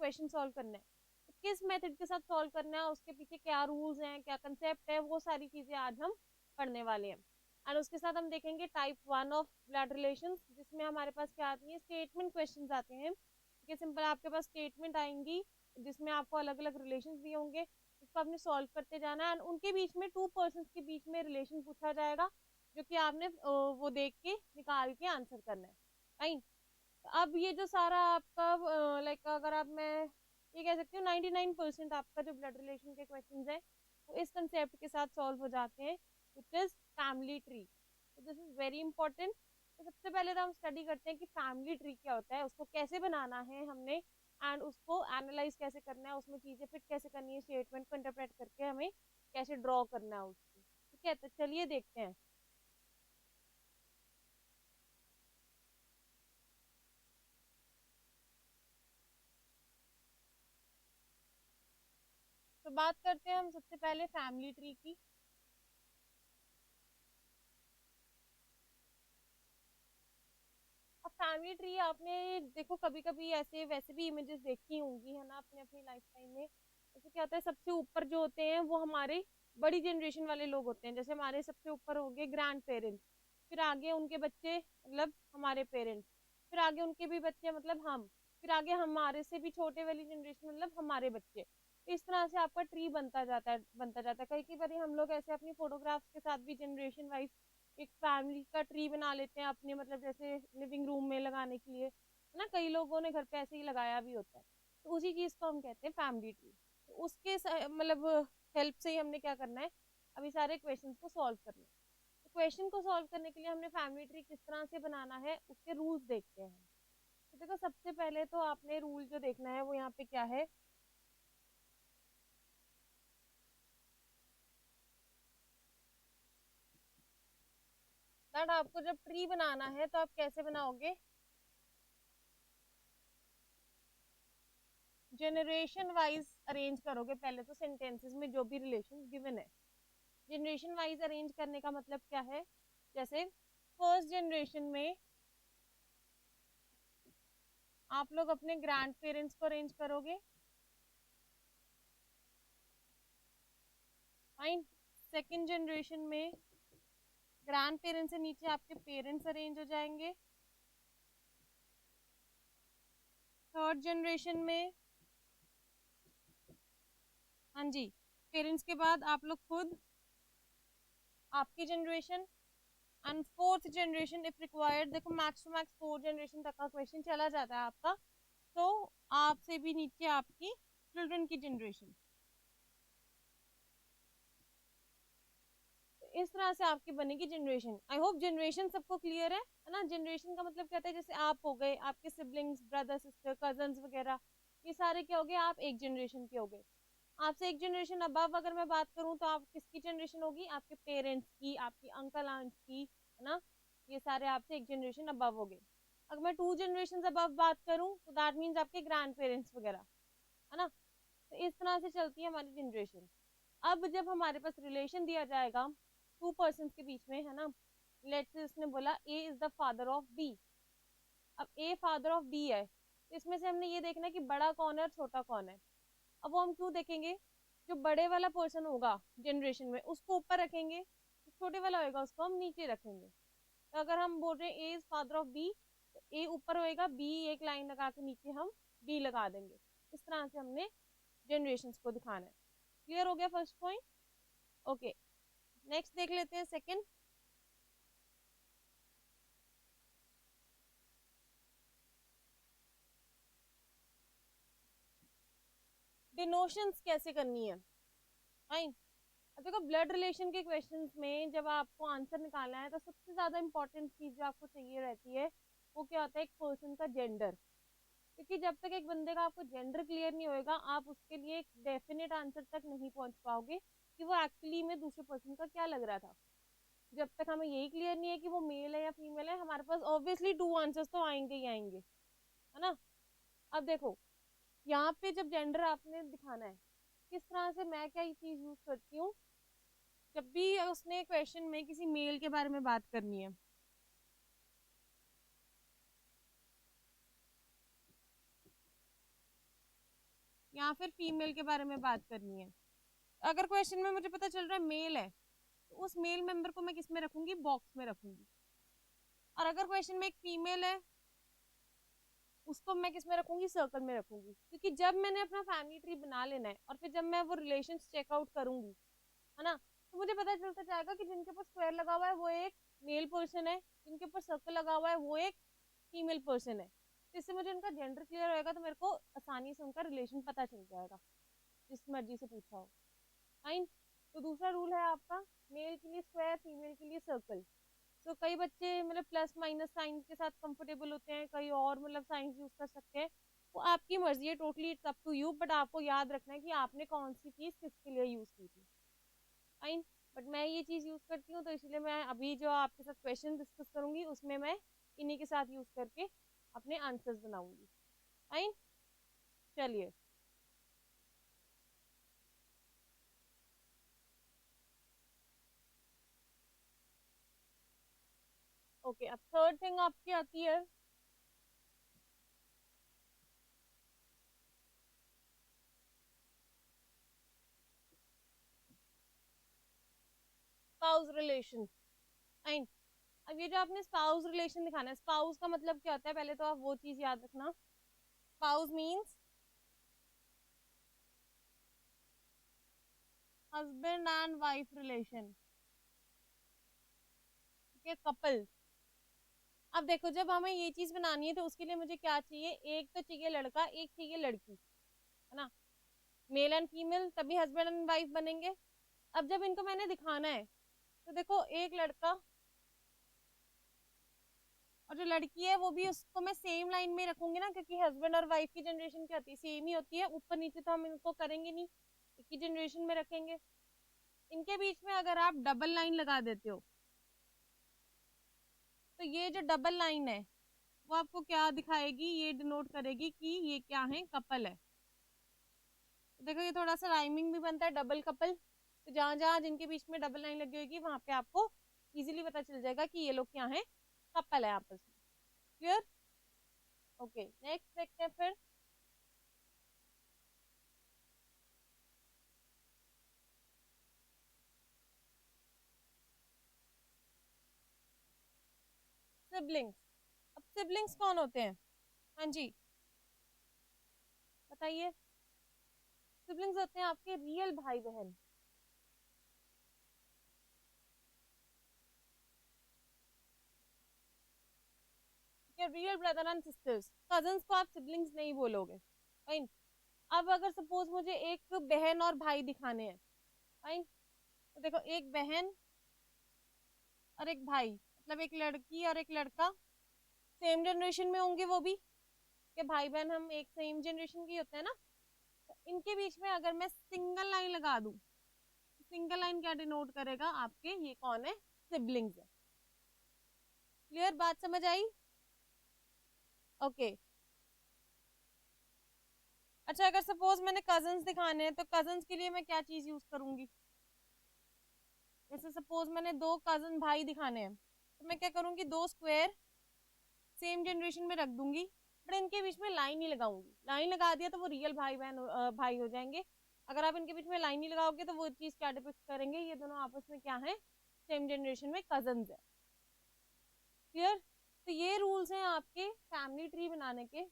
Question solve करना है, तो किस मेथड के साथ सॉल्व करना है, उसके पीछे क्या रूल्स हैं, क्या कंसेप्ट है, वो सारी चीजें आज हम पढ़ने वाले हैं। एंड उसके साथ हम देखेंगे टाइप 1 ऑफ ब्लड रिलेशंस, जिसमें हमारे पास क्या आती है, स्टेटमेंट क्वेश्चन आते हैं कि सिंपल आपके पास स्टेटमेंट आएंगी जिसमें आपको अलग अलग रिलेशन दिए होंगे, उसको आपने सॉल्व करते जाना है। एंड उनके बीच में टू पर्सन के बीच में रिलेशन पूछा जाएगा, जो कि आपने वो देख के निकाल के आंसर करना है, राइट। अब ये जो सारा आपका लाइक अगर आप मैं ये कह सकती हूँ 99% आपका जो ब्लड रिलेशन के क्वेश्चंस है वो इस कंसेप्ट के साथ सॉल्व हो जाते हैं, विच इज फैमिली ट्री। तो दिस इज वेरी इंपॉर्टेंट। तो सबसे पहले तो हम स्टडी करते हैं कि फैमिली ट्री क्या होता है, उसको कैसे बनाना है हमने, एंड उसको एनालाइज कैसे करना है, उसमें चीजें फिट कैसे करनी है, स्टेटमेंट को इंटरप्रेट करके हमें कैसे ड्रॉ करना है उसको। ठीक है, तो चलिए देखते हैं। तो बात करते हैं हम सबसे पहले फैमिली ट्री की। अब फैमिली ट्री आपने देखो कभी कभी ऐसे वैसे भी इमेजेस देखी होंगी है ना अपने अपनी लाइफ टाइम में। जैसे क्या होता है, सबसे ऊपर जो होते हैं वो हमारे बड़ी जनरेशन वाले लोग होते हैं, जैसे हमारे सबसे ऊपर हो गए ग्रैंड पेरेंट्स, फिर आगे उनके बच्चे मतलब हमारे पेरेंट्स, फिर आगे उनके भी बच्चे मतलब हम, फिर आगे हमारे से भी छोटे वाली जनरेशन मतलब हमारे बच्चे। इस तरह से आपका ट्री बनता जाता है। कई कई बार हम लोग ऐसे अपनी फोटोग्राफ्स के साथ भी जनरेशन वाइज एक फैमिली का ट्री बना लेते हैं अपने मतलब जैसे लिविंग रूम में लगाने के लिए, है ना, कई लोगों ने घर पे ऐसे ही लगाया भी होता है। तो उसी चीज को हम कहते हैं फैमिली ट्री। तो उसके मतलब हेल्प से ही हमने क्या करना है, अभी सारे क्वेश्चंस को सॉल्व करना है। तो क्वेश्चन को सॉल्व करने के लिए हमने फैमिली ट्री किस तरह से बनाना है उसके रूल्स देखते हैं। तो देखो सबसे पहले तो आपने रूल जो देखना है वो यहाँ पे क्या है, दैट आपको जब ट्री बनाना है तो आप कैसे बनाओगे, जनरेशन वाइज अरेंज करोगे पहले तो सेंटेंसेस में जो भी रिलेशन गिवन है। जनरेशन वाइज अरेंज करने का मतलब क्या है, जैसे फर्स्ट जनरेशन में आप लोग अपने ग्रैंड पेरेंट्स को अरेंज करोगे, फाइन। सेकंड जनरेशन में ग्रैंड पेरेंट्स से नीचे आपके पेरेंट्स अरेंज हो जाएंगे। थर्ड जनरेशन में, हाँ जी, पेरेंट्स के बाद आप लोग खुद, आपकी generation. And fourth generation if required, देखो मैक्स टू मैक्स 4 जनरेशन तक का क्वेश्चन चला जाता है आपका, तो आपसे भी नीचे आपकी चिल्ड्रन की जनरेशन। इस तरह से आपकी बनेगी जनरेशन। आई होप जनरेशन सबको क्लियर है ना। जनरेशन का मतलब कहता है जैसे आप हो गए, आपके सिबलिंग्स, ब्रदर सिस्टर कजन्स वगैरह, ये सारे क्या हो गए, आप एक जनरेशन के हो गए। आपसे एक जनरेशन अबव अगर मैं बात करूं तो आप किसकी जनरेशन होगी, आपके पेरेंट्स की, आपकी अंकल आंट की, है ना, ये सारे आपसे एक जनरेशन अबव हो गए। अगर मैं 2 जनरेशन अबव बात करूं तो दैट मीन्स आपके ग्रैंड पेरेंट्स वगैरह, है ना। तो इस तरह से चलती है हमारी जनरेशन। अब जब हमारे पास रिलेशन दिया जाएगा टू पर्सन के बीच में, है ना, लेट्स से इसने बोला A is the father of B. अब ए फादर ऑफ बी है, तो इसमें से हमने ये देखना है कि बड़ा कौन है और छोटा कौन है। अब वो हम क्यों देखेंगे, जो बड़े वाला पर्सन होगा जनरेशन में उसको ऊपर रखेंगे, जो छोटे वाला होगा उसको हम नीचे रखेंगे। तो अगर हम बोल रहे हैं ए इज फादर ऑफ बी, तो ए ऊपर होएगा, बी एक लाइन लगा के नीचे हम बी लगा देंगे। इस तरह से हमने जनरेशन को दिखाना है। क्लियर हो गया फर्स्ट पॉइंट। ओके, नेक्स्ट देख लेते हैं सेकंड। डिनोशंस कैसे करनी है, फाइन। अब देखो ब्लड रिलेशन के क्वेश्चंस में जब आपको आंसर निकालना है तो सबसे ज्यादा इंपॉर्टेंट चीज जो आपको चाहिए रहती है वो क्या होता है, एक पर्सन का जेंडर। क्योंकि जब तक एक बंदे का आपको जेंडर क्लियर नहीं होएगा आप उसके लिए एक डेफिनेट आंसर तक नहीं पहुंच पाओगे कि वो एक्चुअली में दूसरे पर्सन का क्या लग रहा था। जब तक हमें यही क्लियर नहीं है कि वो मेल है या फीमेल है, हमारे पास ऑब्वियसली 2 आंसर्स तो आएंगे ही आएंगे, है ना। अब देखो यहाँ पे जब जेंडर आपने दिखाना है, किस तरह से मैं क्या चीज यूज करती हूँ, जब भी उसने क्वेश्चन में किसी मेल के बारे में बात करनी है, या फिर फीमेल के बारे में बात करनी है। अगर क्वेश्चन में मुझे पता चल रहा है मेल है, तो उस मेल मेंबर को मैं किस में रखूंगी, बॉक्स में रखूंगी। और अगर क्वेश्चन में एक फीमेल है, उसको मैं किस में रखूंगी, सर्कल में रखूंगी। क्योंकि जब मैंने अपना फैमिली ट्री बना लेना है और फिर जब मैं वो रिलेशंस चेकआउट करूंगी, है ना, तो मुझे पता चलता जाएगा कि जिनके ऊपर स्क्वायर लगा हुआ है वो एक मेल पर्सन है, जिनके ऊपर सर्कल लगा हुआ है वो एक फीमेल पर्सन है। तो इससे मुझे उनका जेंडर क्लियर होएगा, तो मेरे को आसानी से उनका रिलेशन पता चल जाएगा, जिस मर्जी से पूछा हो। फाइन। तो दूसरा रूल है आपका, मेल के लिए स्क्वायर, फीमेल के लिए सर्कल। तो कई बच्चे मतलब प्लस माइनस साइन के साथ कंफर्टेबल होते हैं, कई और मतलब साइंस यूज कर सकते हैं। वो आपकी मर्जी है, totally it's up to you, but आपको याद रखना है कि आपने कौन सी चीज किसके लिए यूज की थी। फाइन। बट मैं ये चीज यूज करती हूँ, तो इसलिए मैं अभी जो आपके साथ क्वेश्चन डिस्कस करूंगी उसमें मैं इन्हीं के साथ यूज करके अपने आंसर्स बनाऊंगी। फाइन। चलिए, ओके। अब थर्ड थिंग आपकी आती है स्पाउस रिलेशन। फाइन। अब ये जो आपने स्पाउस रिलेशन दिखाना है, स्पाउस का मतलब क्या होता है, पहले तो आप वो चीज याद रखना। Spouse means husband and wife relation, ठीक है, कपल। अब देखो, जब हमें ये चीज बनानी है तो उसके लिए मुझे क्या चाहिए, एक तो चाहिए लड़का, एक चाहिए लड़की, है ना, मेल एंड फीमेल, तभी हस्बैंड एंड वाइफ बनेंगे। अब जब इनको मैंने दिखाना है, तो देखो एक लड़का और जो लड़की है वो भी, उसको मैं सेम लाइन में रखूंगी ना, क्योंकि हस्बैंड और वाइफ की जनरेशन क्या होती है, सेम ही होती है, ऊपर नीचे तो हम इनको करेंगे नहीं, एक ही जनरेशन में रखेंगे। इनके बीच में अगर आप डबल लाइन लगा देते हो, तो ये जो डबल लाइन है वो आपको क्या दिखाएगी, ये डिनोट करेगी कि ये क्या है, कपल है। तो देखो ये थोड़ा सा राइमिंग भी बनता है, डबल कपल। तो जहां जहां जिनके बीच में डबल लाइन लगी होगी वहां पे आपको इजीली पता चल जाएगा कि ये लोग क्या है, कपल है आपस में। क्लियर। ओके, नेक्स्ट देखते हैं फिर। सिबलिंग्स। अब सिबलिंग्स कौन होते हैं, हाँ जी बताइए। सिबलिंग्स होते हैं आपके रियल भाई बहन, ठीक है, real brother and sisters. Cousins को आप सिबलिंग्स नहीं बोलोगे। फाइन। अब अगर सपोज मुझे एक बहन और भाई दिखाने हैं, फाइन, तो देखो एक बहन और एक भाई, मतलब एक लड़की और एक लड़का, सेम जनरेशन में होंगे वो भी, कि भाई बहन हम एक सेम जनरेशन के होते हैं ना। तो इनके बीच में अगर मैं सिंगल लाइन लगा दूं, सिंगल लाइन क्या डिनोट करेगा, आपके ये कौन है, सिबलिंग्स है। क्लियर, बात समझ आई। ओके। अच्छा, अगर सपोज मैंने कजन्स दिखाने हैं, तो कजन्स के लिए मैं क्या चीज यूज करूंगी। जैसे सपोज मैंने दो कजन भाई दिखाने हैं, तो मैं क्या करूंगी, दो स्क्वायर सेम जनरेशन में रख दूंगी, बट इनके बीच में लाइन नहीं लगाऊंगी। लाइन लगा दिया तो वो रियल भाई बहन भाई हो जाएंगे। अगर आप इनके बीच में लाइन नहीं लगाओगे तो वो चीज क्या डिपिक्ट करेंगे, ये दोनों आपस में क्या है, सेम जनरेशन में कजन है। क्लियर। तो ये रूल्स हैं आपके फैमिली ट्री बनाने के।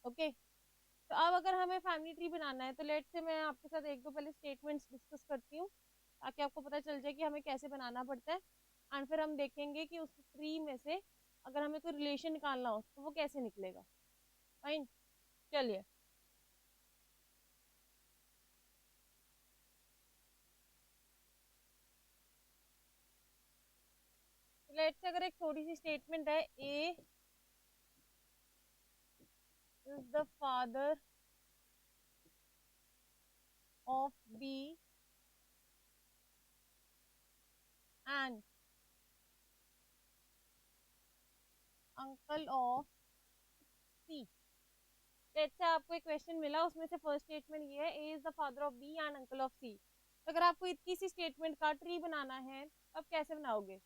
ओके। तो अब अगर हमें फैमिली ट्री बनाना है, तो लेट से मैं आपके साथ एक दो पहले स्टेटमेंट्स डिस्कस करती हूँ, ताकि आपको पता चल जाए कि हमें कैसे बनाना पड़ता है। एंड फिर हम देखेंगे कि उस ट्री में से अगर हमें कोई रिलेशन निकालना हो तो वो कैसे निकलेगा। फाइन। चलिए, लेट से अगर एक छोटी सी स्टेटमेंट है, A is the father of B and uncle of C. Let से आपको एक क्वेश्चन मिला, उसमें से फर्स्ट स्टेटमेंट ये है, A is the father of B and uncle of C. तो अगर आपको इतनी सी स्टेटमेंट का ट्री बनाना है, तो आप कैसे बनाओगे।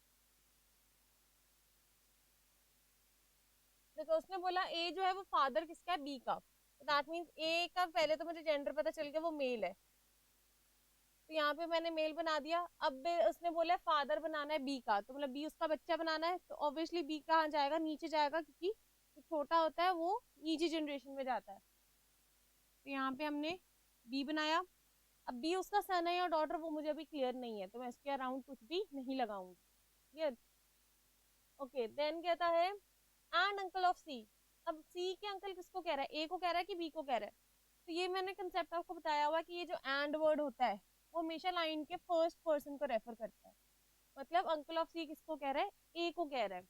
देखो उसने बोला ए जो है वो फादर किसका है, बी का। दैट मीन्स ए का पहले तो मुझे जेंडर पता चल गया, वो मेल है, तो यहाँ पे मैंने मेल बना दिया। अब उसने बोला फादर बनाना है बी का, तो मतलब बी उसका बच्चा बनाना है, तो ऑब्वियसली बी कहाँ जाएगा, नीचे जाएगा, क्योंकि जो छोटा होता है वो नीचे जनरेशन में जाता है। तो यहाँ पे हमने बी बनाया। अब बी उसका सन है या डॉटर वो मुझे अभी क्लियर नहीं है, तो मैं इसके अराउंड कुछ भी नहीं लगाऊंगी। क्लियर? ओके, देन कहता है एंड अंकल ऑफ सी। अब सी के अंकल किसको कह रहा है, ए को कह रहा है कि बी को कह रहा है? तो ये मैंने कंसेप्ट आपको बताया हुआ कि ये जो एंड वर्ड होता है वो हमेशा लाइन के फर्स्ट पर्सन को रेफर करता है। मतलब अंकल ऑफ सी किसको कह रहा है, ए को कह रहा है।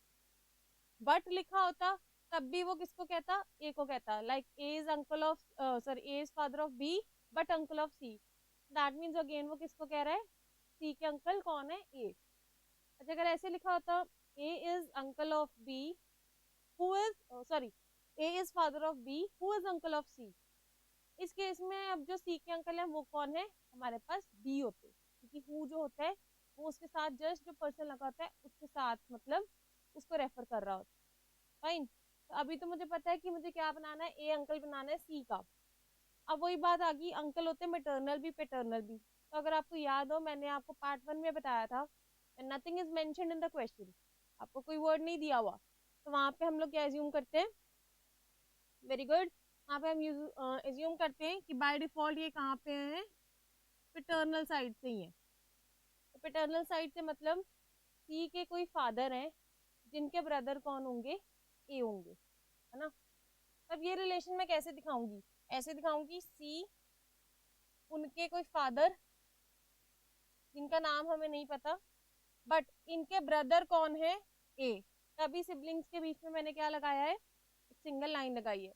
बट लिखा होता तब भी वो किसको कहता, ए को कहता। Like A is uncle of sorry A is father of B but uncle of C. That means again वो किसको कह रहा है, सी के अंकल कौन है, ए। अच्छा, अगर ऐसे लिखा होता A is uncle of B who is sorry A is father of B who is uncle of C. इस केस में अब जो सी के अंकल है वो कौन है, हमारे पास बी होते, क्योंकि हु जो होता है वो उसके साथ जस्ट जो पर्सन लगा होता है उसके साथ मतलब उसको रेफर कर रहा होता है। फाइन। तो अभी तो मुझे पता है कि मुझे क्या बनाना है, ए अंकल बनाना है सी का। अब वही बात आ गई, अंकल होते हैं मैटरनल भी पैटर्नल भी। तो अगर आपको याद हो, मैंने आपको पार्ट 1 में बताया था nothing is mentioned in the question, आपको कोई वर्ड नहीं दिया हुआ, तो वहां पे हम लोग क्या एज्यूम करते हैं, वेरी गुड, वहां पे हम एज्यूम करते हैं कि बाय डिफॉल्ट ये कहाँ पे है, पैटर्नल साइड से ही है। तो पैटर्नल साइड से मतलब सी के कोई फादर हैं जिनके ब्रदर कौन होंगे, ए होंगे, है ना। अब ये रिलेशन मैं कैसे दिखाऊंगी, ऐसे दिखाऊंगी सी उनके कोई फादर जिनका नाम हमें नहीं पता, बट इनके ब्रदर कौन है, ए। तभी सिबलिंग्स के बीच में मैंने क्या लगाया है, एक सिंगल लाइन लगाई है।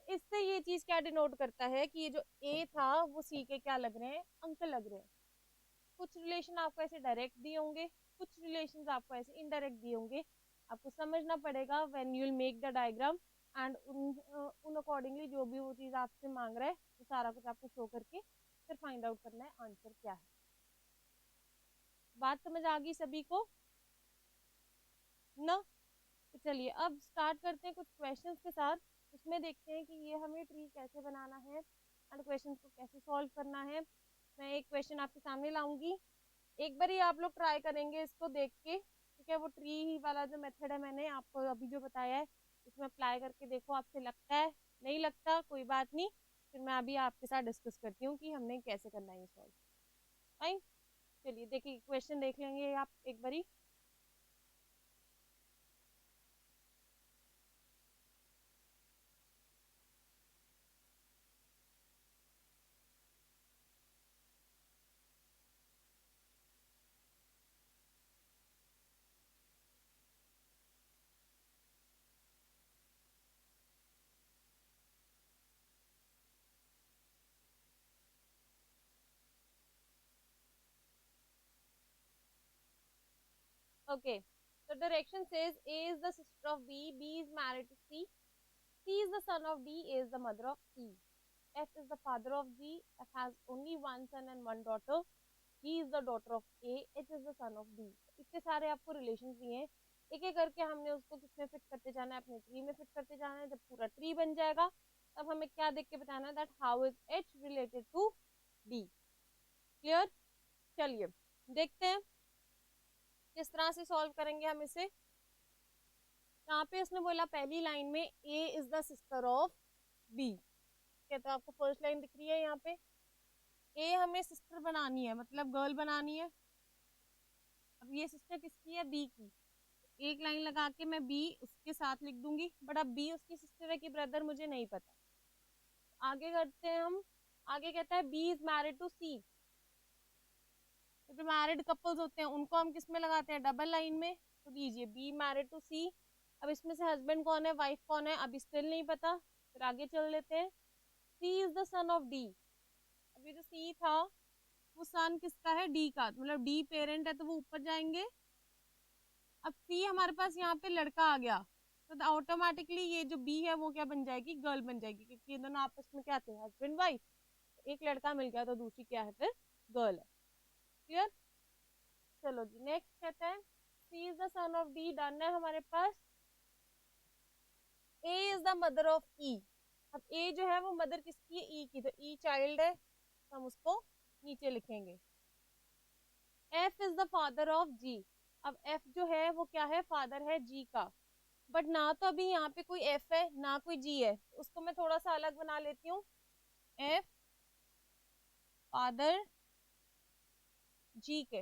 इससे ये चीज क्या डिनोट करता है कि ये जो ए था वो सी के क्या लग रहे हैं, अंकल लग रहे हैं। कुछ रिलेशन आपको ऐसे डायरेक्ट दिए होंगे, कुछ रिलेशन आपको ऐसे इनडायरेक्ट दिए होंगे। आपको समझना पड़ेगा when you will make the diagram, and उन अकॉर्डिंगली जो भी वो चीज आपसे मांग रहा है वो सारा कुछ आपको शो करके फिर फाइंड आउट करना है आंसर क्या है। बात समझ आ गई सभी को ना? तो चलिए अब स्टार्ट करते हैं कुछ क्वेश्चंस के साथ। उसमें देखते हैं कि ये हमें ट्री कैसे बनाना है एंड क्वेश्चंस को कैसे सॉल्व करना है। मैं एक क्वेश्चन आपके सामने लाऊंगी, एक बार ही आप लोग ट्राई करेंगे इसको देख के, ठीक है। वो ट्री वाला जो मेथड है मैंने आपको अभी जो बताया है उसमें अप्लाई करके देखो, आपसे लगता है, नहीं लगता कोई बात नहीं, फिर मैं अभी आपके साथ डिस्कस करती हूँ कि हमने कैसे करना है ये सॉल्व। फाइन, चलिए देखिए क्वेश्चन देख लेंगे आप एक बारी। Okay, the direction says A is the sister of B, B is married to C, C is the son of D, A is the mother of E, F is the father of G, F has only one son and one daughter, G is the daughter of A, H is the son of D। इतने सारे आपको relation दिए हैं, एक एक करके हमने उसको किसमें फिट करते जाना है, अपने ट्री में फिट करते जाना है। जब पूरा ट्री बन जाएगा तब हमें क्या देख के बताना है, that how is H related to D। Clear? चलिए देखते हैं किस तरह से सॉल्व करेंगे हम इसे। यहाँ पे उसने बोला पहली लाइन में A is the sister of B, क्या तो आपको फर्स्ट लाइन दिख रही है यहाँ पे, ए हमें सिस्टर बनानी है मतलब गर्ल बनानी है। अब ये सिस्टर किसकी है, बी की, एक लाइन लगा के मैं बी उसके साथ लिख दूंगी, बट अब बी उसकी सिस्टर है कि ब्रदर मुझे नहीं पता। आगे करते हैं हम, आगे कहता है बी इज मैरिड टू सी। तो जो मैरिड कपल्स होते हैं उनको हम किस में लगाते हैं, डबल लाइन में। तो लीजिए बी मैरिड टू सी। अब इसमें से हस्बैंड कौन है, वाइफ कौन है, अभी स्टिल नहीं पता, फिर आगे चल लेते हैं। C is the son of D. अभी जो सी था वो सन किसका है, डी का, मतलब डी पेरेंट है तो वो ऊपर जाएंगे। अब सी हमारे पास यहाँ पे लड़का आ गया, तो ऑटोमेटिकली ये जो बी है वो क्या बन जाएगी, गर्ल बन जाएगी, क्योंकि ये दोनों आपस में क्या थे, हस्बैंड वाइफ। एक लड़का मिल गया तो दूसरी क्या है, फिर गर्ल है। क्लियर? चलो जी नेक्स्ट कहता है C is the son of D, done है हमारे पास। A is the mother of E, अब ए जो है वो मदर किसकी है, ई की, तो ई चाइल्ड है, तो हम उसको नीचे लिखेंगे। F is the father of G. अब एफ जो है वो क्या है, फादर है जी का, बट ना तो अभी यहाँ पे कोई एफ है ना कोई जी है, उसको मैं थोड़ा सा अलग बना लेती हूँ। एफ फादर जी के।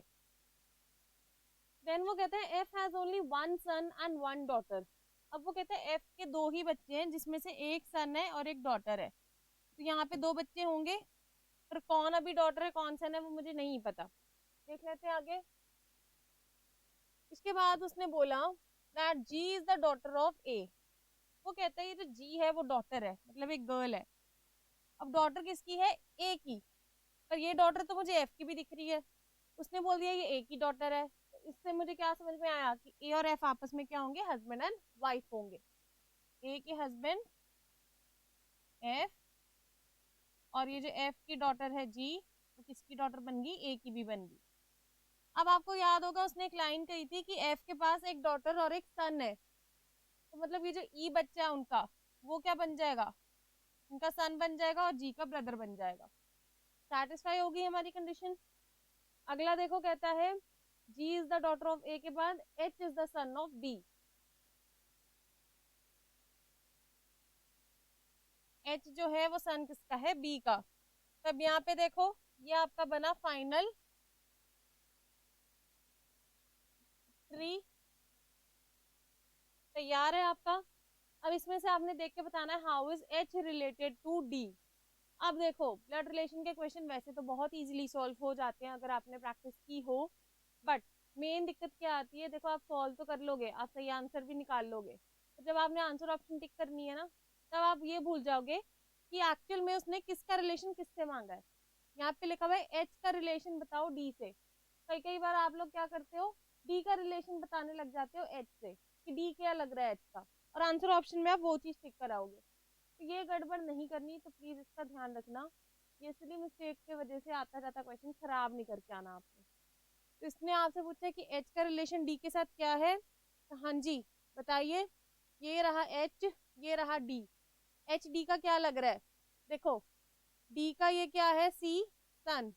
देन वो कहते हैं F has only one son and one daughter. अब वो कहते हैं एफ के दो ही बच्चे हैं जिसमें से एक सन है और एक डॉटर है, तो यहाँ पे दो बच्चे होंगे, पर कौन अभी डॉटर है कौन सन है वो मुझे नहीं पता। देख लेते हैं आगे। इसके बाद उसने बोला that G is the daughter of A. वो कहता है ये जो जी है वो डॉटर है, मतलब एक गर्ल है। अब डॉटर किसकी है, ए की, पर ये डॉटर तो मुझे एफ की भी दिख रही है। उसने बोल दिया ये ए की डॉटर है, तो इससे मुझे क्या समझ में आया कि ए और एफ आपस में क्या होंगे, हस्बैंड एंड वाइफ होंगे। ए के हस्बैंड एफ, और ये जो एफ की डॉटर है जी, वो किसकी डॉटर बन गई, ए की भी बन गई। अब आपको याद होगा उसने एक लाइन कही थी कि एफ के पास एक डॉटर और एक सन है, तो मतलब ये जो ई बच्चा है उनका, वो क्या बन जाएगा, उनका सन बन जाएगा और जी का ब्रदर बन जाएगा। सेटिस्फाई होगी हमारी कंडीशन। अगला देखो, कहता है G is the daughter of A के बाद H is the son of B. H जो है वो सन किसका है, बी का। तब यहाँ पे देखो ये आपका बना फाइनल ट्री, तैयार है आपका। अब इसमें से आपने देख के बताना है how is H related to D. अब देखो ब्लड रिलेशन के क्वेश्चन वैसे तो बहुत इजीली सॉल्व हो जाते हैं अगर आपने प्रैक्टिस की हो, बट मेन दिक्कत क्या आती है, देखो आप सॉल्व तो कर लोगे, आप सही आंसर भी निकाल लोगे, तो जब आपने आंसर ऑप्शन टिक करनी है ना, तब आप ये भूल जाओगे कि एक्चुअल में उसने किसका रिलेशन किससे मांगा है। यहाँ पे लिखा हुआ है एच का रिलेशन बताओ डी से। कई कई बार आप लोग क्या करते हो, डी का रिलेशन बताने लग जाते हो एच से, कि डी क्या लग रहा है एच का, और आंसर ऑप्शन में आप वो चीज टिक कराओगे। तो ये गड़बड़ नहीं करनी, तो प्लीज इसका ध्यान रखना। ये सिली मिस्टेक की वजह से आता जाता क्वेश्चन खराब नहीं करके आना आपने। तो इसने आपसे पूछा कि एच का रिलेशन डी के साथ क्या है, तो हाँ जी बताइए। ये रहा एच, ये रहा डी। एच डी का क्या लग रहा है, देखो डी का ये क्या है, सी सन,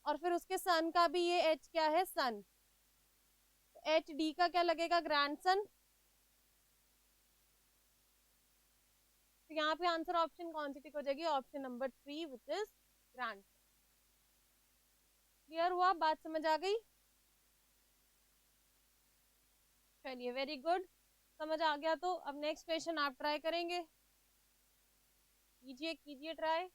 और फिर उसके सन का भी ये एच क्या है, सन। तो एच डी का क्या लगेगा, ग्रैंडसन। तो यहाँ पे आंसर ऑप्शन कौन सी टिक हो जाएगी, option number 3 which is grand. Clear हुआ, बात समझ आ गई। चलिए वेरी गुड, समझ आ गया तो अब नेक्स्ट क्वेश्चन आप ट्राई करेंगे, कीजिए कीजिए ट्राई।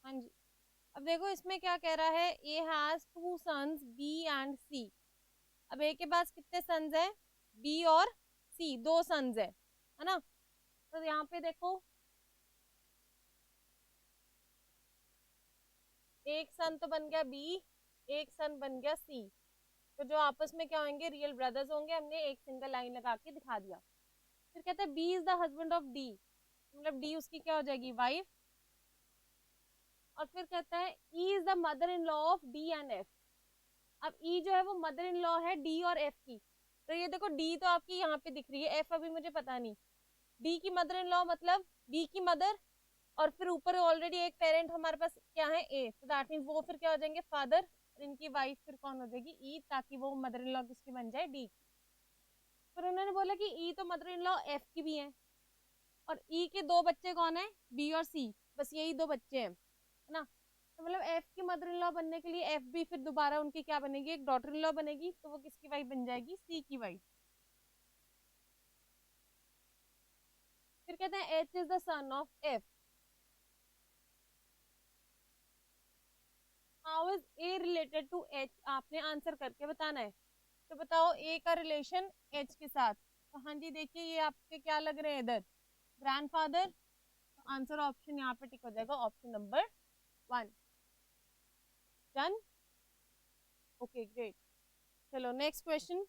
हाँ जी, अब देखो इसमें क्या कह रहा है, A has two sons B and C. अब ए के पास कितने सन्स है, बी और सी, दो सन्स है ना। तो यहाँ पे देखो एक सन तो बन गया बी, एक सन बन गया सी, तो जो आपस में क्या होंगे, रियल ब्रदर्स होंगे। हमने एक सिंगल लाइन लगा के दिखा दिया। फिर कहते हैं B is the husband of D, मतलब डी उसकी क्या हो जाएगी, वाइफ। और फिर कहता है E is the mother in law of D and F. अब ई जो है वो मदर इन लॉ है डी और एफ की, तो ये देखो डी तो आपकी यहाँ पे दिख रही है, एफ अभी मुझे पता नहीं। डी की मदर इन लॉ मतलब डी की मदर, और फिर ऊपर ऑलरेडी एक पेरेंट हमारे पास क्या है, ए, तो दैट मीन्स वो फिर क्या हो जाएंगे, फादर। और इनकी वाइफ फिर कौन हो जाएगी, ई, ताकि वो मदर इन लॉ किसकी बन जाए, डी की। फिर उन्होंने बोला कि ई तो मदर इन लॉ एफ की भी है, और ई के दो बच्चे कौन है, बी और सी, बस यही दो बच्चे हैं, है ना। तो मतलब एफ की मदर इन लॉ बनने के लिए एफ भी फिर दोबारा उनकी क्या बनेगी, एक डॉटर इन लॉ बनेगी, तो वो किसकी वाइफ बन जाएगी, सी की वाइफ। फिर कहते हैं H is the son of F. How is A related to H, आपने आंसर करके बताना है। तो बताओ ए का रिलेशन एच के साथ, तो हाँ जी देखिए ये आपके क्या लग रहे हैं इधर, ग्रैंडफादर। तो आंसर ऑप्शन यहाँ पे टिक हो जाएगा, option number 1। Done, okay great. चलो नेक्स्ट क्वेश्चन।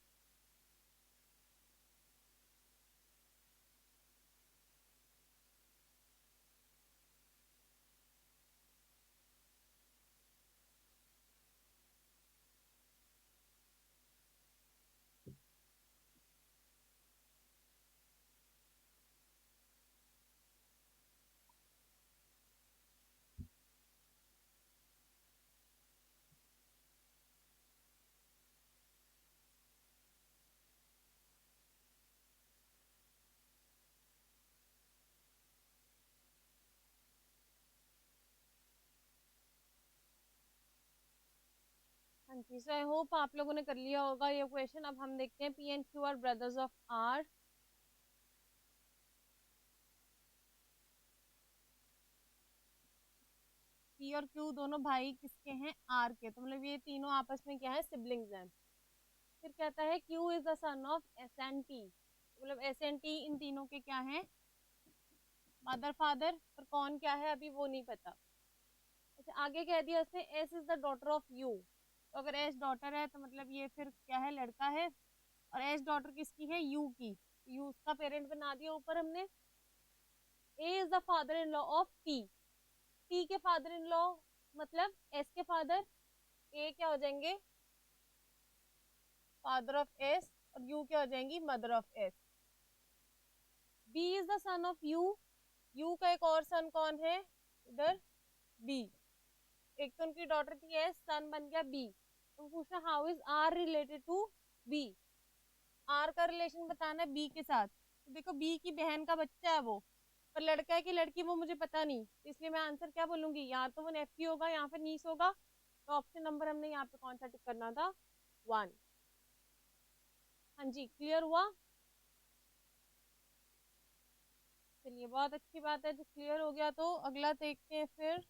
हाँ जी, सो आई होप आप लोगों ने कर लिया होगा ये क्वेश्चन। अब हम देखते हैं P and Q are brothers of R. P और क्यू दोनों भाई किसके हैं? आर के। तो मतलब ये तीनों आपस में क्या है? सिबलिंग्स हैं। फिर कहता है Q is the son of S and T. मतलब एस एंड टी इन तीनों के क्या है? Mother father. पर कौन क्या है अभी वो नहीं पता। अच्छा, आगे कह दिया उसने S is the daughter of you. तो अगर एस डॉटर है तो मतलब ये फिर क्या है? लड़का है। और एस डॉटर किसकी है? यू की। यू उसका पेरेंट बना दिया ऊपर हमने। A is the father in law of T. T के फादर इन लॉ मतलब एस के फादर। ए क्या हो जाएंगे? Father of S. और यू क्या हो जाएंगी? Mother of S. B is the son of U. U का एक और सन कौन है इधर? बी। एक तो उनकी डॉटर थी एस, सन बन गया बी। तो पूछना how is R related to B. R का रिलेशन बताना है बी के साथ। तो देखो बी की बहन का बच्चा है वो, पर लड़का है कि लड़की वो मुझे पता नहीं, इसलिए मैं आंसर क्या बोलूंगी? या तो वो नेफ्यू होगा या फिर नीस होगा। तो ऑप्शन नंबर हमने यहाँ पे कौन सा टिक करना था? 1। हाँ जी, क्लियर हुआ? चलिए बहुत अच्छी बात है, जो क्लियर हो गया तो अगला देखते हैं फिर।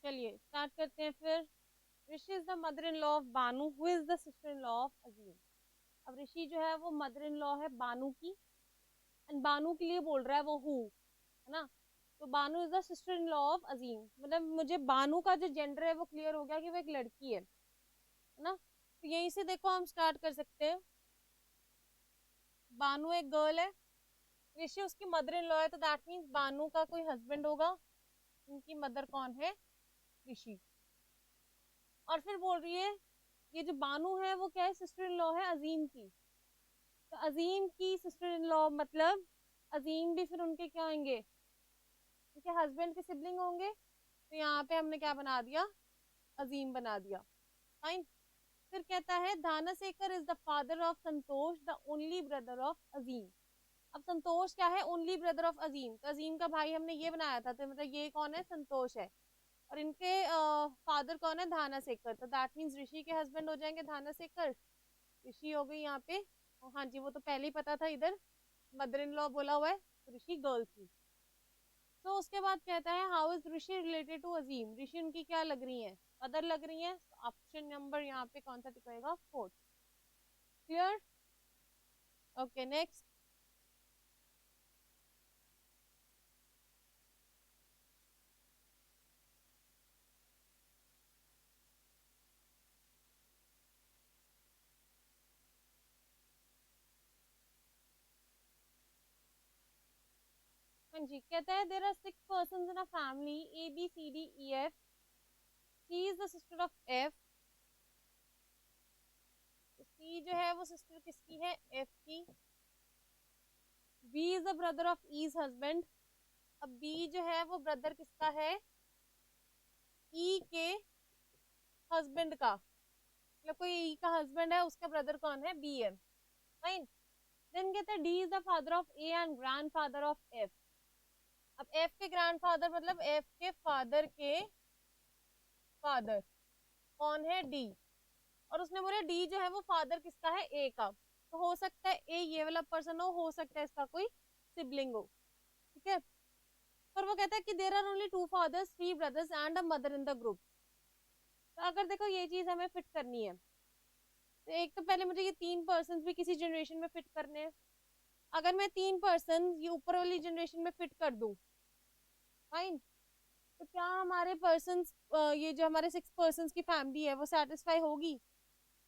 चलिए स्टार्ट करते हैं फिर। Rishi is the mother in law of Banu who is the sister in law of Azeem. अब ऋषि जो है वो मदर इन लॉ है बानू की, एंड बानू के लिए बोल रहा है वो हु, है ना। तो Banu is the sister in law of Azeem. मतलब मुझे बानू का जो जेंडर है वो क्लियर हो गया कि वो एक लड़की है ना। तो यहीं से देखो हम स्टार्ट कर सकते हैं। बानू एक गर्ल है, ऋषि उसकी मदर इन लॉ है, तो दैट मीन्स बानू का कोई हस्बैंड होगा। उनकी मदर कौन है? ऋषि। और फिर बोल रही है ये जो बानू है वो क्या है? सिस्टर इन लॉ है अजीम की। तो अजीम की सिस्टर इन लॉ मतलब अजीम भी फिर उनके क्या होंगे? उनके हस्बैंड के सिबलिंग होंगे। तो यहाँ पे हमने क्या बना दिया? अजीम बना दिया। फाइन। फिर कहता है Dhanasekar is the father of Santosh the only brother of Azeem. अब संतोष क्या है? Only brother of Azeem. तो अजीम का भाई हमने ये बनाया था, तो मतलब ये कौन है? संतोष है। और इनके फादर कौन है? धानासेकर। तो दैट मीन्स ऋषि के हस्बैंड हो जाएंगे धानासेकर। ऋषि हो गई यहाँ पे। हाँ जी, वो तो पहले ही पता था, इधर मदर इन लॉ बोला हुआ है, तो ऋषि गर्ल थी। तो उसके बाद कहता है how is Rishi related to Azeem. Rishi उनकी क्या लग रही है? मदर लग रही है। ऑप्शन नंबर यहाँ पे कौन सा टिकेगा? 4। क्लियर? Okay next. हाँ जी, कहता है there are 6 persons in a family A B C D E F, C is the sister of F. तो सी जो है वो सिस्टर किसकी है, एफ की। B is the brother of E's husband. अब बी जो है वो ब्रदर किसका है, ई के हस्बैंड का, मतलब कोई ई का हस्बैंड है, उसका ब्रदर कौन है, बी है। फाइन। देन कहते हैं D is the father of A and grandfather of F. अब एफ के ग्रैंडफादर मतलब एफ के फादर के फादर कौन है, डी। और उसने बोला डी जो है वो फादर किसका है, ए का। तो हो सकता है ए ये वाला पर्सन हो सकता है इसका कोई सिबलिंग हो, ठीक है। पर वो कहता है कि there are only 2 fathers 3 brothers and a mother in the group. तो अगर देखो ये चीज हमें फिट करनी है, तो एक तो पहले मुझे ये 3 पर्सन भी किसी जनरेशन में फिट करने हैं। अगर मैं 3 पर्सन ये ऊपर वाली जनरेशन में फिट कर दूं, फाइन, तो क्या हमारे पर्सन, ये जो हमारे 6 पर्सन की फैमिली है वो सेटिस्फाई होगी।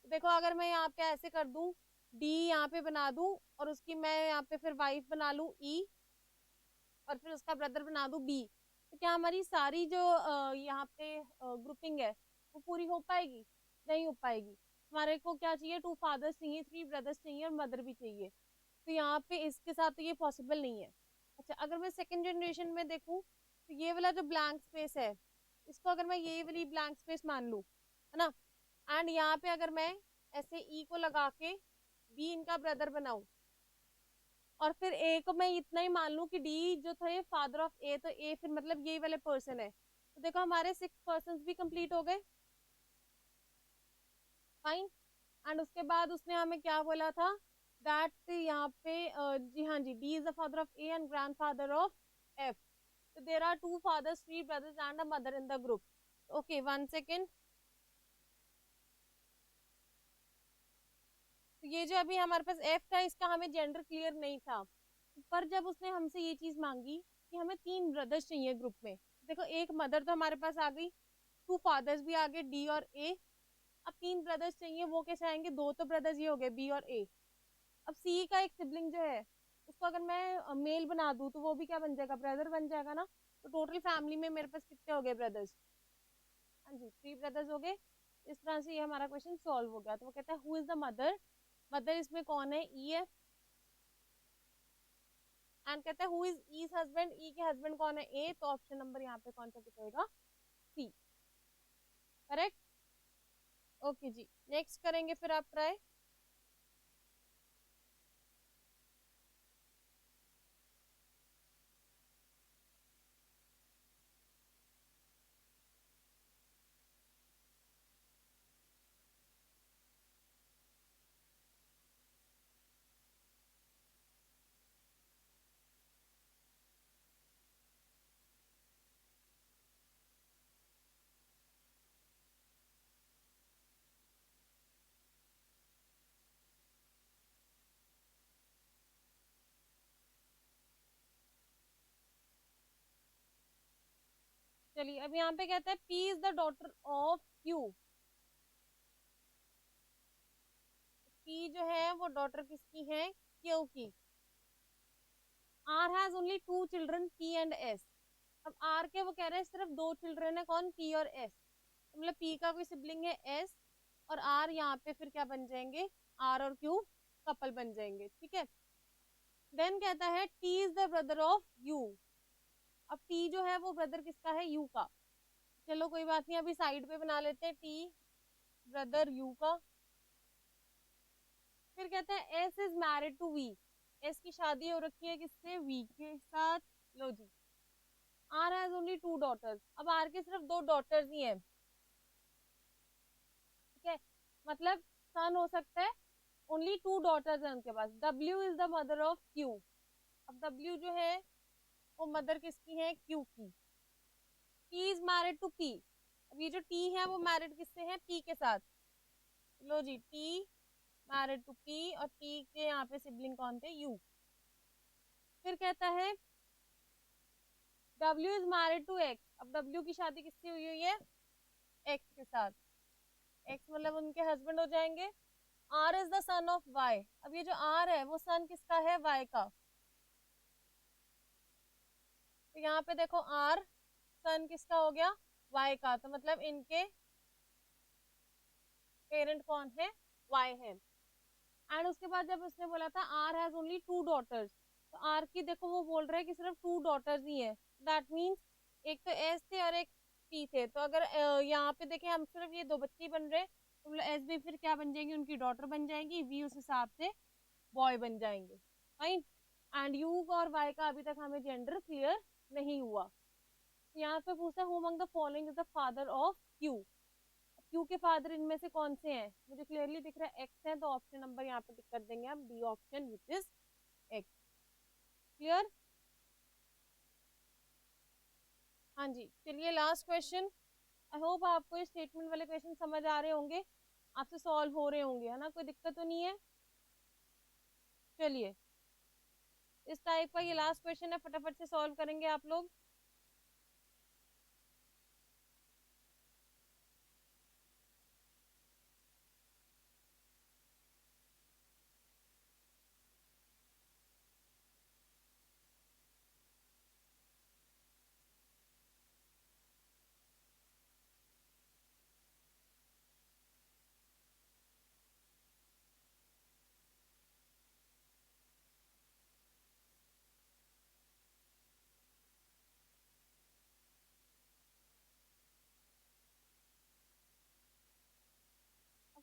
तो देखो अगर मैं यहाँ पे ऐसे कर दूं, डी यहाँ पे बना दूं और उसकी मैं यहाँ पे फिर वाइफ बना लूं ई, और फिर उसका ब्रदर बना दूं बी, तो क्या हमारी सारी जो यहाँ पे ग्रुपिंग है वो पूरी हो पाएगी, नहीं हो पाएगी। हमारे को क्या चाहिए, 2 फादर्स चाहिए, 3 ब्रदर्स चाहिए और मदर भी चाहिए। तो यहाँ पे इसके साथ तो ये पॉसिबल नहीं है। अच्छा अगर मैं सेकेंड जनरेशन में देखूं, तो ये वाला जो ब्लैंक स्पेस है इसको अगर मैं ये वाली ब्लैंक स्पेस मान लूं, है ना, एंड यहाँ पे अगर मैं ऐसे ई को लगा के बी इनका ब्रदर बनाऊं, और फिर ए को मैं इतना ही मान लूं कि डी जो थे फादर ऑफ ए, तो ए फिर मतलब यही वाले पर्सन है। तो देखो हमारे 6 पर्सन भी कंप्लीट हो गए, फाइन। एंड उसके बाद उसने हमें क्या बोला था, दैट यहाँ पे जी हाँ जी, D is the father of A and grandfather of F. तो there are 2 fathers 3 brothers and a mother in the group. Okay 1 second. तो ये जो अभी हमारे पास एफ था इसका हमें जेंडर क्लियर नहीं था, पर जब उसने हमसे ये चीज मांगी कि हमें 3 ब्रदर्स चाहिए ग्रुप में, देखो एक मदर तो हमारे पास आ गई, 2 फादर्स भी आ गए डी और ए। अब 3 ब्रदर्स चाहिए, वो कैसे आएंगे, 2 तो ब्रदर्स ये हो गए बी और ए। अब सी का एक सिबलिंग जो है उसको अगर मैं मेल बना दूं तो वो भी क्या बन जाएगा, ब्रदर बन जाएगा ना। तो टोटल फैमिली में मेरे पास कितने हो गए ब्रदर्स, हाँ जी 3 ब्रदर्स हो गए। इस तरह से ये हमारा क्वेश्चन सॉल्व हो गया। तो वो कहता है who is the mother, mother इसमें कौन है, ई है। एंड कहता है हु इज ईज हस्बैंड, ई के हस्बैंड कौन है, ए। तो ऑप्शन नंबर यहाँ पे कौन सा टिक होएगा, सी, करेक्ट। ओके जी, नेक्स्ट करेंगे फिर आप ट्राई। चलिए अब यहाँ पे कहता है P is the daughter of Q. P जो है वो डॉटर किसकी है, क्यू की। R has only 2 children P and S. अब आर के वो कह रहे हैं सिर्फ 2 चिल्ड्रन है, कौन, पी और एस। मतलब पी का कोई सिबलिंग है एस, और आर यहाँ पे फिर क्या बन जाएंगे, आर और क्यू कपल बन जाएंगे, ठीक है। देन कहता है T is the brother of you. अब टी जो है वो ब्रदर किसका है, यू का। चलो कोई बात नहीं, अभी साइड पे बना लेते हैं टी ब्रदर यू का। फिर कहते हैं S is married to V. S की शादी हो रखी है किससे, वी के साथ। लो जी, आर हैज ओनली 2 डॉटर्स। अब आर के सिर्फ 2 डॉटर्स ही हैं, ठीक है। मतलब सन हो सकता है, ओनली 2 डॉटर्स हैं उनके पास। W is the mother of Q. अब डब्ल्यू जो है वो मदर किसकी है, क्यू की। T is married to P. अब ये जो टी है वो मैरिड किससे है, पी के साथ। लो जी, टी मैरिड टू पी, और पी के यहाँ पे सिबलिंग कौन थे, यू। फिर कहता है W is married to X. अब डब्ल्यू की शादी किससे हुई हुई है, एक्स के साथ। एक्स मतलब उनके हस्बैंड हो जाएंगे। R is the son of Y. अब ये जो आर है वो सन किसका है, वाई का। तो यहाँ पे देखो आर सन किसका हो गया, वाई का, तो मतलब इनके पेरेंट कौन है, वाई है। एंड उसके बाद जब उसने बोला था आर हैज ओनली 2 डॉटर्स, तो आर की देखो वो बोल रहा है कि सिर्फ 2 डॉटर्स ही है, दैट मीन्स एक तो एस थे और एक पी थे। तो अगर यहाँ पे देखें हम सिर्फ ये 2 बच्चे बन रहे, तो एस भी फिर क्या बन जाएंगी, उनकी डॉटर बन जाएंगी, वी उस हिसाब से बॉय बन जाएंगे, फाइन। एंड यू और वाई का अभी तक हमें जेंडर क्लियर नहीं हुआ। तो यहाँ पे पूछा who among the following is the father of Q, Q के फादर इनमें से कौन से हैं, मुझे क्लियरली दिख रहा है एक्स है, तो ऑप्शन नंबर यहाँ पे टिक कर देंगे हम, D option which is x. Clear, हाँ जी। चलिए लास्ट क्वेश्चन, आई होप आपको ये स्टेटमेंट वाले क्वेश्चन समझ आ रहे होंगे, आपसे सॉल्व हो रहे होंगे, है ना, कोई दिक्कत तो नहीं है। चलिए इस टाइप का ये लास्ट क्वेश्चन है, फटाफट से सॉल्व करेंगे आप लोग।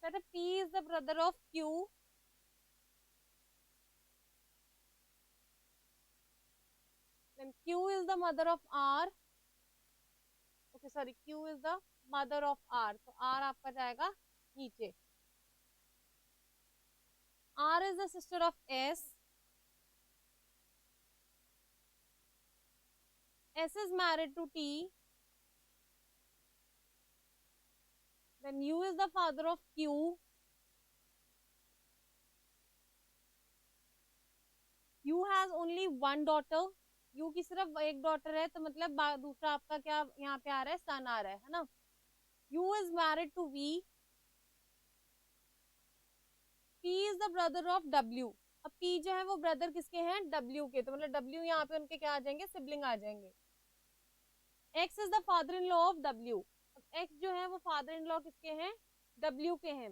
कहते P is the brother of Q, then Q is the mother of R, okay sorry Q is the mother of R, तो R आपका जाएगा नीचे। R is the sister of S, S is married to T, then U is the father of Q, U has only one daughter, U की सिर्फ एक daughter है, तो मतलब दूसरा आपका क्या यहाँ पे आ रहा है, सन आ रहा है ना। U is married to V, P is the brother of W, अब P जो है वो ब्रदर किसके हैं, W के, तो मतलब W यहाँ पे उनके क्या आ जाएंगे, सिबलिंग आ जाएंगे। X is the father in law of W, X जो है वो फादर इन लॉ किसके हैं, W के हैं,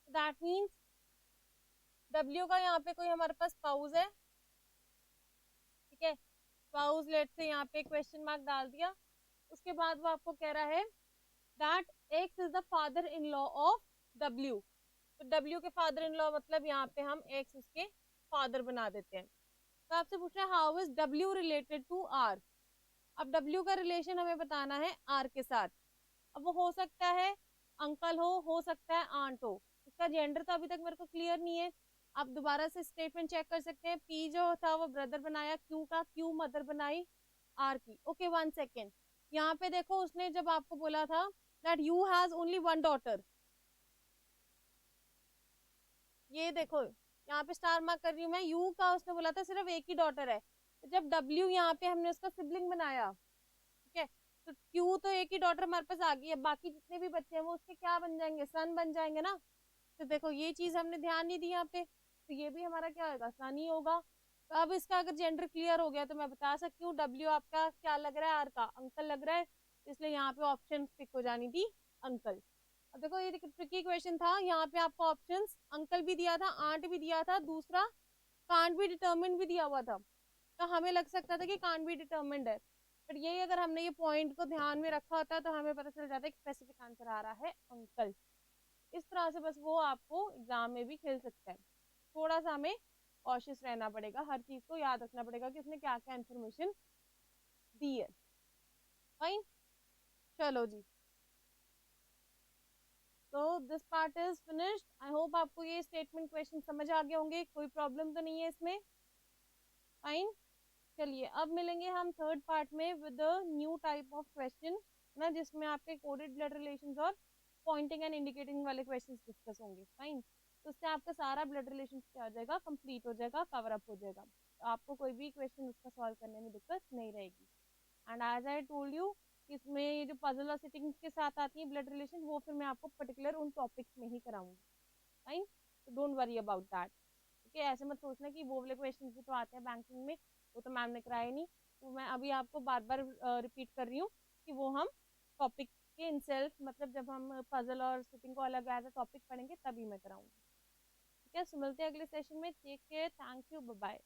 दैट मीन्स W का यहाँ पे कोई हमारे पास स्पाउस है, ठीक है, स्पाउस लेट से यहाँ पे क्वेश्चन मार्क डाल दिया। उसके बाद वो आपको कह रहा है that X is the father in law of W, तो W के फादर इन लॉ मतलब यहाँ पे हम X उसके फादर बना देते हैं। तो आपसे पूछ रहा है how is W related to R, अब W का रिलेशन हमें बताना है R के साथ। अब वो हो सकता है अंकल हो सकता है आंट हो, इसका जेंडर तो अभी तक मेरे को क्लियर नहीं है। आप दोबारा से स्टेटमेंट चेक कर सकते हैं, पी जो था वो ब्रदर बनाया क्यू का, क्यू मदर बनाई आर की। ओके 1 सेकेंड, यहाँ पे देखो उसने जब आपको बोला था that you has only 1 daughter, ये देखो यहाँ पे स्टार मार्क कर रही हूँ मैं, यू का उसने बोला था सिर्फ एक ही डॉटर है, तो जब डब्ल्यू यहाँ पे हमने उसका सिबलिंग बनाया, ठीक है, तो क्यू तो एक ही डॉटर हमारे पास आ गई है, बाकी जितने भी बच्चे हैं वो उसके क्या बन जाएंगे, सन बन जाएंगे ना। तो देखो ये चीज हमने ध्यान नहीं दी यहाँ पे, तो ये भी हमारा क्या होगा, सन ही होगा। तो अब इसका अगर जेंडर क्लियर हो गया तो मैं बता सकती हूँ डब्ल्यू आपका क्या लग रहा है, आर का अंकल लग रहा है, इसलिए यहाँ पे ऑप्शन पिक हो जानी थी अंकल। अब देखो ये ट्रिकी क्वेश्चन था, यहाँ पे आपको ऑप्शंस अंकल भी दिया था, आंट भी दिया था, दूसरा कांट बी डिटर्मिन्ड भी दिया हुआ था, तो हमें लग सकता था कि कांट बी डिटर्मिन्ड है, बट यही अगर हमने ये पॉइंट को ध्यान में रखा होता तो हमें पता चल जाता है कि स्पेसिफिक आंसर आ रहा है अंकल। इस तरह से बस वो आपको एग्जाम में भी खेल सकता है, थोड़ा सा हमें कॉशियस रहना पड़ेगा, हर चीज को याद रखना पड़ेगा कि उसने क्या क्या इन्फॉर्मेशन दी है। फाइन, चलो जी, तो this part is finished. I hope आपको ये स्टेटमेंट क्वेश्चन समझ आ गए होंगे, कोई प्रॉब्लम तो नहीं है इसमें। फाइन, चलिए अब मिलेंगे हम थर्ड पार्ट में with new type of question ना, जिसमें आपके कोडेड ब्लड रिलेशंस और पॉइंटिंग एंड इंडिकेटिंग वाले क्वेश्चंस डिस्कस होंगे। फाइन, तो उससे आपका सारा ब्लड रिलेशन क्या हो जाएगा, कंप्लीट हो जाएगा, कवर अप हो जाएगा, तो आपको कोई भी क्वेश्चन उसका सॉल्व करने में दिक्कत नहीं रहेगी। And as I told you, इसमें ये जो पजल और सिटिंग्स के साथ आती है ब्लड रिलेशन, वो फिर मैं आपको पर्टिकुलर उन टॉपिक्स में ही कराऊंगी। फाइन, तो don't worry about that. Okay, ऐसे मत सोचना कि वो वाले क्वेश्चन भी तो आते हैं बैंकिंग में, वो तो मैम ने कराए नहीं, वो मैं अभी आपको बार बार रिपीट कर रही हूँ कि वो हम टॉपिक के इनसेल्फ, मतलब जब हम पजल और सिटिंग को अलग एज अ टॉपिक पढ़ेंगे तभी मैं कराऊंगी। ठीक है, सो मिलते हैं अगले सेशन में। Take care, thank you, bye bye.